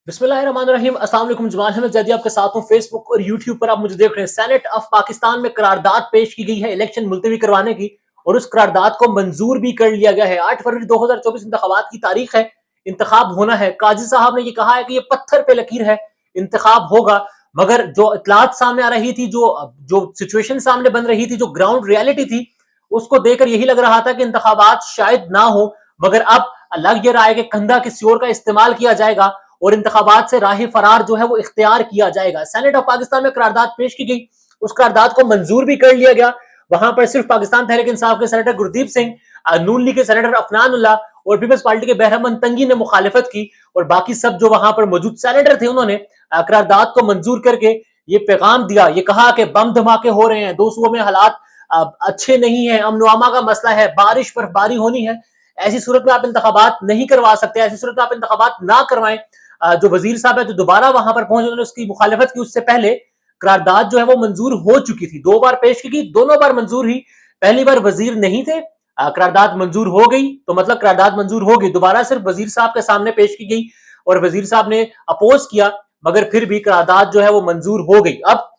बिस्मिल्लाहिर्रहमानिर्रहीम। अस्सलाम वालेकुम। जमाल अहमद जैदी आपके साथ हूं फेसबुक और यूट्यूब पर। आप मुझे देख रहे हैं। सेनेट ऑफ पाकिस्तान में करारदाद पेश की गई है इलेक्शन मुलतवी करवाने की, और उस करारदाद को मंजूर भी कर लिया गया है। 8 फरवरी 2024 इंतखाबात की तारीख है, इंतखाब होना है। काजी साहब ने ये कहा है कि ये पत्थर पे लकीर है, इंतखाब होगा। मगर जो इतलात सामने आ रही थी, जो जो सिचुएशन सामने बन रही थी, जो ग्राउंड रियलिटी थी, उसको देखकर यही लग रहा था कि इंतखाबात शायद ना हो। मगर अब लग ये रहा है कि कंधा किसी और का इस्तेमाल किया जाएगा और इंतखाबात से राह फरार जो है वो इख्तियार किया जाएगा। सेनेट ऑफ पाकिस्तान में करारदाद पेश की गई, उस करारदाद को मंजूर भी कर लिया गया। वहां पर सिर्फ पाकिस्तान तहरीक इंसाफ के सेनेटर गुरदीप सिंह, नून लीग के सेनेटर अफनानुल्लाह और पीपल्स पार्टी के बहरमन तंगी ने मुखालिफत की, और बाकी सब जो वहां पर मौजूद सेनेटर थे उन्होंने करारदाद को मंजूर करके ये पैगाम दिया। ये कहा कि बम धमाके हो रहे हैं, दो सूबों में हालात अच्छे नहीं है, अमन अमा का मसला है, बारिश बर्फबारी होनी है। ऐसी सूरत में आप इंतखाबात नहीं करवा सकते, ऐसी सूरत में आप इंतखाबात ना करवाएं। जो वजीर साहब है जो दोबारा वहां पर पहुंचे, उन्होंने उसकी मुखालिफत की। उससे पहले करारदाद जो है वो मंजूर हो चुकी थी, 2 बार पेश की गई, दोनों बार मंजूर हुई। पहली बार वजीर नहीं थे, करारदाद मंजूर हो गई, तो मतलब करारदाद मंजूर हो गई। दोबारा सिर्फ वजीर साहब के सामने पेश की गई और वजीर साहब ने अपोज किया, मगर फिर भी करारदाद जो है वो मंजूर हो गई। अब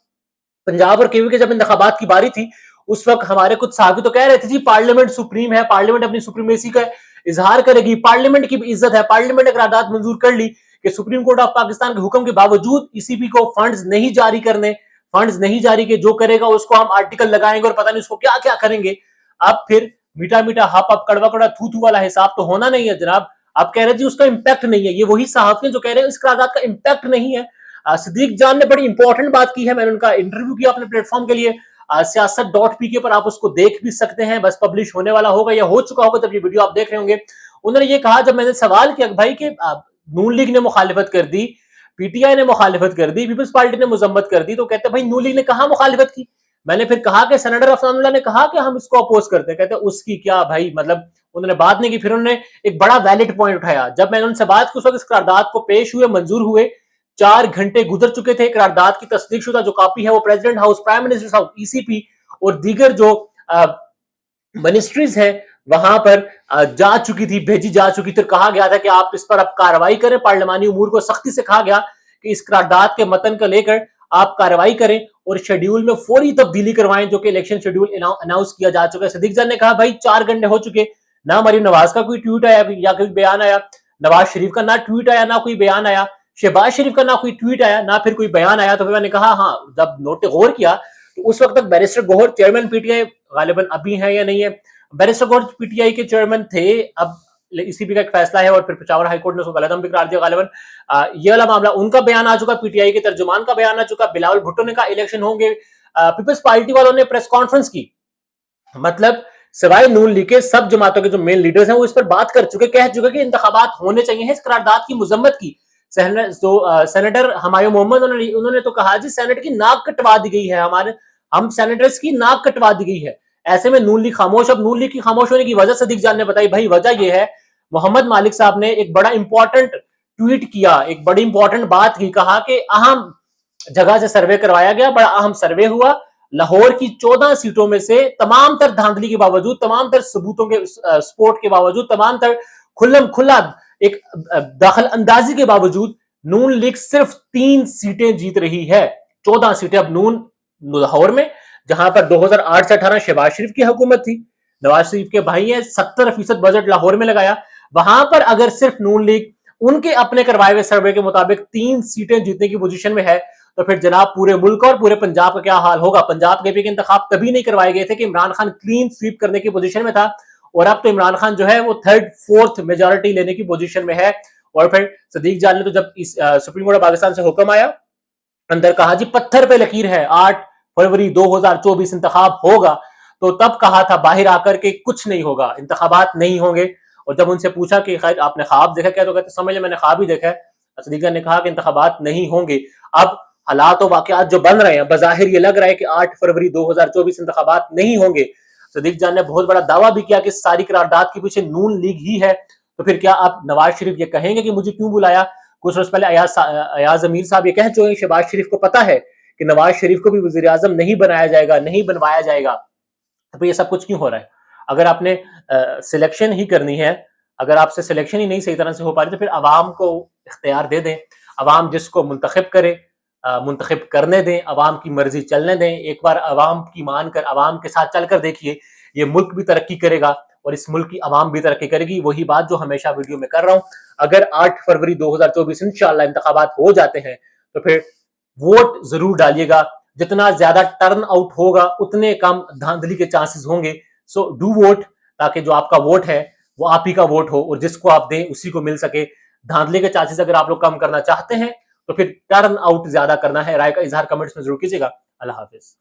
पंजाब और केवी के जब इंतखाबात की बारी थी, उस वक्त हमारे कुछ साथी तो कह रहे थे जी पार्लियामेंट सुप्रीम है, पार्लियामेंट अपनी सुप्रीमेसी का इजहार करेगी, पार्लियामेंट की इज्जत है, पार्लियामेंट ने करारदाद मंजूर कर ली कि सुप्रीम कोर्ट ऑफ पाकिस्तान के हुक्म के बावजूद ईसीबी को फंड्स नहीं जारी करने, फंड्स नहीं जारी के जो करेगा उसको हम आर्टिकल लगाएंगे और पता नहीं उसको क्या क्या करेंगे। अब फिर मीठा मीठा हप हप कड़वा कड़वा थू थू वाला हिसाब तो होना नहीं है जनाब। आप कह रहे जी उसका इंपैक्ट नहीं है, ये वही सहाफी जो कह रहे हैं इस करारदाद का इंपैक्ट नहीं है। सिद्दीक जान ने बड़ी इंपॉर्टेंट बात की है, मैंने उनका इंटरव्यू किया अपने प्लेटफॉर्म के लिए, siyaasat.pk पर आप उसको देख भी सकते हैं, बस पब्लिश होने वाला होगा या हो चुका होगा जब ये वीडियो आप देख रहे होंगे। उन्होंने ये कहा, जब मैंने सवाल किया भाई कि नून लीग ने मुखालिफत कर दी, पीटीआई ने मुखालिफत कर दी, पीपल्स पार्टी ने मुजम्मत कर दी, तो कहते भाई नून लीग ने कहा मुखालिफत की। मैंने फिर कहा कि सेनेटर अफनानुल्लाह ने कहा कि हम इसको अपोज करते हैं, कहते उसकी क्या भाई, मतलब उन्होंने बात नहीं की। फिर उन्होंने एक बड़ा वैलिड पॉइंट उठाया, जब मैंने उनसे बात की उस वक्त इस करारदाद को पेश हुए, मंजूर हुए, 4 घंटे गुजर चुके थे। करारदाद की तस्दीक शुदा जो कॉपी है वो president house, prime minister house, ECP और दीगर जो मिनिस्ट्रीज है वहां पर जा चुकी थी, भेजी जा चुकी थी। कहा गया था कि आप इस पर अब कार्रवाई करें, पार्लियामानी उमूर को सख्ती से कहा गया कि इस करारदाद के मतन को लेकर आप कार्रवाई करें और शेड्यूल में फौरी तब्दीली करवाएं, जो कि इलेक्शन शेड्यूल अनाउंस किया जा चुका है। सदीक जान ने कहा भाई 4 घंटे हो चुके, ना मरीम नवाज का कोई ट्वीट आया या कोई बयान आया, नवाज शरीफ का ना ट्वीट आया ना कोई बयान आया, शहबाज शरीफ का ना कोई ट्वीट आया ना फिर कोई बयान आया। तो फिर मैंने कहा हाँ, जब नोट गौर किया तो उस वक्त तक बैरिस्टर गौहर चेयरमैन पीटीआई गालिबन अभी है या नहीं है, बैरिस्टर गौहर पीटीआई के चेयरमैन थे। अब ईसीबी का एक फैसला है और फिर पेशावर हाईकोर्ट ने उसको गलत भी करार दिया गालिबन। ये वाला मामला उनका बयान आ चुका, पीटीआई के तर्जुमान का बयान आ चुका, बिलावल भुट्टो ने कहा इलेक्शन होंगे। पीपल्स पार्टी वालों ने प्रेस कॉन्फ्रेंस की, मतलब सिवाय नून लीग के सब जमातों के जो मेन लीडर्स हैं वो इस पर बात कर चुके, कह चुके कि इंतखाबात होने चाहिए। इस करारदाद की मुजम्मत की सेनेटर हमायूं मोहम्मद उन्होंने तो कहा जी सेनेट की नाक कटवा दी गई है, हमारे हम सेनेटर्स की नाक कटवा दी गई है। ऐसे में नून लीग खामोश। अब नून लीग की खामोश होने की वजह सदीक जान ने बताई, भाई वजह यह है मोहम्मद मालिक साहब ने एक बड़ा इंपॉर्टेंट ट्वीट किया, एक बड़ी इंपॉर्टेंट बात की, कहा कि अहम जगह से सर्वे करवाया गया, बड़ा अहम सर्वे हुआ, लाहौर की 14 सीटों में से तमाम तर धांधली के बावजूद, तमाम तर सबूतों के सपोर्ट के बावजूद, तमाम तर खुल्लम खुल्ला एक दखल अंदाजी के बावजूद नून लीग सिर्फ 3 सीटें जीत रही है। 14 सीटें अब नून लाहौर में, जहां पर 2008 से 18 शहबाज शरीफ की हुकूमत थी, नवाज शरीफ के भाई है, 70% बजट लाहौर में लगाया। वहां पर अगर सिर्फ नून लीग उनके अपने करवाए हुए सर्वे के मुताबिक 3 सीटें जीतने की पोजीशन में है, तो फिर जनाब पूरे मुल्क और पूरे पंजाब का क्या हाल होगा। पंजाब के भी इंतखाब तभी नहीं करवाए गए थे कि इमरान खान क्लीन स्वीप करने की पोजीशन में था, और अब तो इमरान खान जो है वो 3rd 4th मेजोरिटी लेने की पोजीशन में है। और फिर सदीक जान ने तो जब सुप्रीम कोर्ट ऑफ पाकिस्तान से हुक्म आया, अंदर कहा जी पत्थर पे लकीर है, 8 फरवरी 2024 इंतखाब होगा, तो तब कहा था बाहर आकर के कुछ नहीं होगा, इंतखाबात नहीं होंगे। और जब उनसे पूछा कि खैर आपने ख्वाब देखा क्या, तो कहते समझ मैंने ख्वाब ही देखा है। सदीक ने कहा कि इंतखाबात नहीं होंगे। अब हालात और वाकयात जो बन रहे हैं, बज़ाहिर ये लग रहा है कि 8 फरवरी 2024 इंतखाबात नहीं होंगे। सदीक जान ने बहुत बड़ा दावा भी किया कि सारी करारदाद के पीछे नून लीग ही है। तो फिर क्या आप नवाज शरीफ ये कहेंगे कि मुझे क्यों बुलाया? कुछ रोज पहले अयाज अमीर साहब ये कह चुके हैं, शहबाज शरीफ को पता है कि नवाज शरीफ को भी वजीर आजम नहीं बनाया जाएगा, नहीं बनवाया जाएगा। तो ये सब कुछ क्यों हो रहा है? अगर आपने सिलेक्शन ही करनी है, अगर आपसे सिलेक्शन ही नहीं सही तरह से हो पा रही, तो फिर आवाम को इख्तियार दे दें, عوام جس کو منتخب کرے منتخب کرنے دیں، عوام کی مرضی چلنے دیں، ایک بار عوام کی مان کر عوام کے ساتھ چل کر دیکھیے، یہ ملک بھی ترقی کرے گا اور اس ملک کی عوام بھی ترقی کرے گی. وہی بات جو ہمیشہ ویڈیو میں کر رہا ہوں، اگر 8 فروری 2024 انشاءاللہ انتخابات ہو جاتے ہیں تو پھر ووٹ ضرور ڈالیے گا. جتنا زیادہ ٹرن آؤٹ ہوگا اتنے کم دھاندلی کے چانسز ہوں گے. سو ڈو ووٹ، تاکہ جو آپ کا ووٹ ہے وہ آپ ہی کا ووٹ ہو اور جس کو آپ دیں اسی کو مل سکے. دھاندلی کے چانسز اگر آپ لوگ کم کرنا چاہتے ہیں تو پھر ٹرن آؤٹ زیادہ کرنا ہے. رائے کا اظہار کمنٹس میں ضرور کیجیے گا. اللہ حافظ.